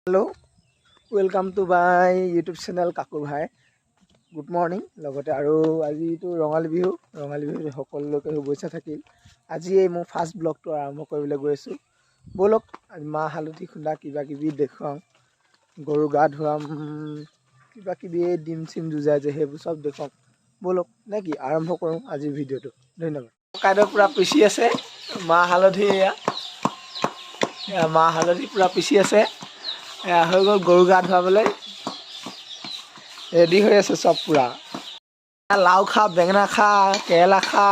Hello welcome to my YouTube channel काकुर भाई good morning लगते आज तो रंगाली बिहु सकलोके शुभेच्छा থাকিল। আজি এই মোৰ ফাৰ্ষ্ট ব্লগটো আৰম্ভ কৰিবলৈ গৈ আছোঁ। ব'লক আজি মাহ হালধি খুন্দা কিবা কিবি দেখুৱাওঁ, গৰু গা ধুৱাম, কিবা কিবি ডিম চিম যুঁজাই যে সেইবোৰ চব দেখুৱাম। ব'লক নে কি আৰম্ভ কৰোঁ আজিৰ ভিডিঅ'টো। ধন্যবাদ। কাইদেউ পূৰা পিচি আছে মাহ হালধি, মাহ হালধি পূৰা পিচি আছে। হৈ গ'ল গৰু গা ধুৱাবলৈ ৰেডি হৈ আছে চব পূৰা। লাও খা, বেঙেনা খা, কেৰেলা খা,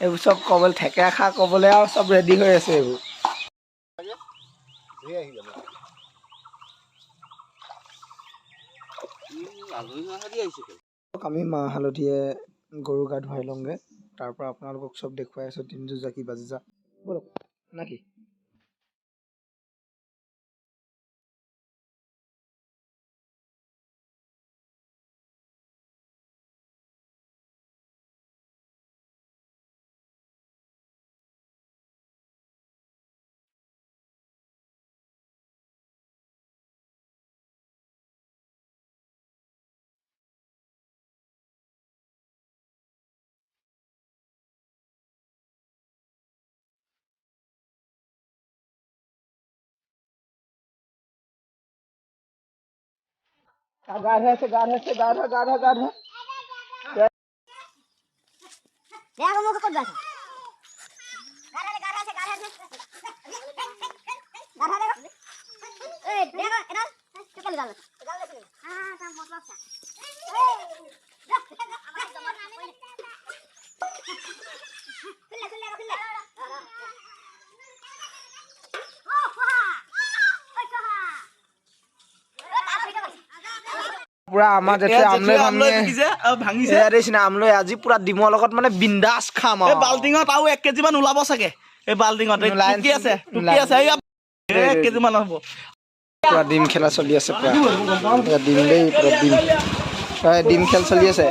এইবোৰ চব ক'বলৈ, থেকেৰা খা ক'বলৈ আৰু চব ৰেডি হৈ আছে এইবোৰ। আমি মাহ হালধিয়ে গৰু গা ধুৱাই লওঁগৈ, তাৰপৰা আপোনালোকক চব দেখুৱাই আছোঁ দিন যুঁজা কিবা যুঁজা। ব'লক নে কি। গা ধুৱাইছে গা ধুৱাইছে গা ধোৱা গা ধোৱা গা ধোৱা। পুৰা আমাৰ যেতিয়া আমলৈ ভাঙিছে আমলৈ আজি পুৰা ডিমৰ লগত মানে বিন্দাছ খাম আৰু। বাল্টিঙত আৰু 1 কেজি মান ওলাব চাগে। এই বাল্টিঙত টুকি আছে 1 কেজি মান হ'ব। পুৰা ডিম খেলা চলি আছে পুৰা ডিম দেই পুৰা ডিম ডিম খেল চলি আছে।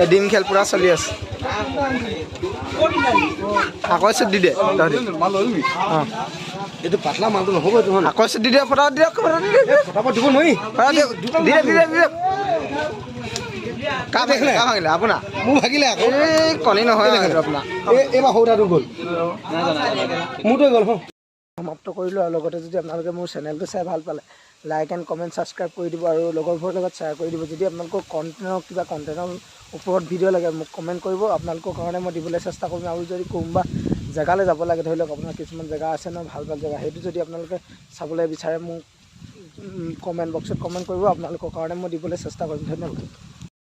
এই ডিম খেল পুৰা চলি আছে। আকৌ দি দে এইটো পাতলা মালটো নহ'ব এইটো। আকৌ দি দে ফটাফট দিয়ক ফটাফট দিব নোৱাৰি। কা ভাঙিলে আপোনাৰ মোৰ ভাগিলে আকৌ এই কণী নহয় আপোনাৰ এইবাৰ সৌদাটো গ'ল মোৰতো গ'ল। সমাপ্ত কৰিলোঁ আৰু লগতে যদি আপোনালোকে মোৰ চেনেলটো চাই ভাল পালে লাইক এণ্ড কমেণ্ট ছাবস্ক্ৰাইব কৰি দিব আৰু লগৰবোৰৰ লগত শ্বেয়াৰ কৰি দিব। যদি আপোনালোকৰ কণ্টেণ্টৰ ওপৰত ভিডিঅ' লাগে মোক কমেণ্ট কৰিব, আপোনালোকৰ কাৰণে মই দিবলৈ চেষ্টা কৰিম। আৰু যদি কোনোবা জেগালৈ যাব লাগে, ধৰি লওক আপোনাৰ কিছুমান জেগা আছে ন ভাল ভাল জেগা, সেইটো যদি আপোনালোকে চাবলৈ বিচাৰে মোক কমেণ্ট বক্সত কমেণ্ট কৰিব, আপোনালোকৰ কাৰণে মই দিবলৈ চেষ্টা কৰিম। ধন্যবাদ।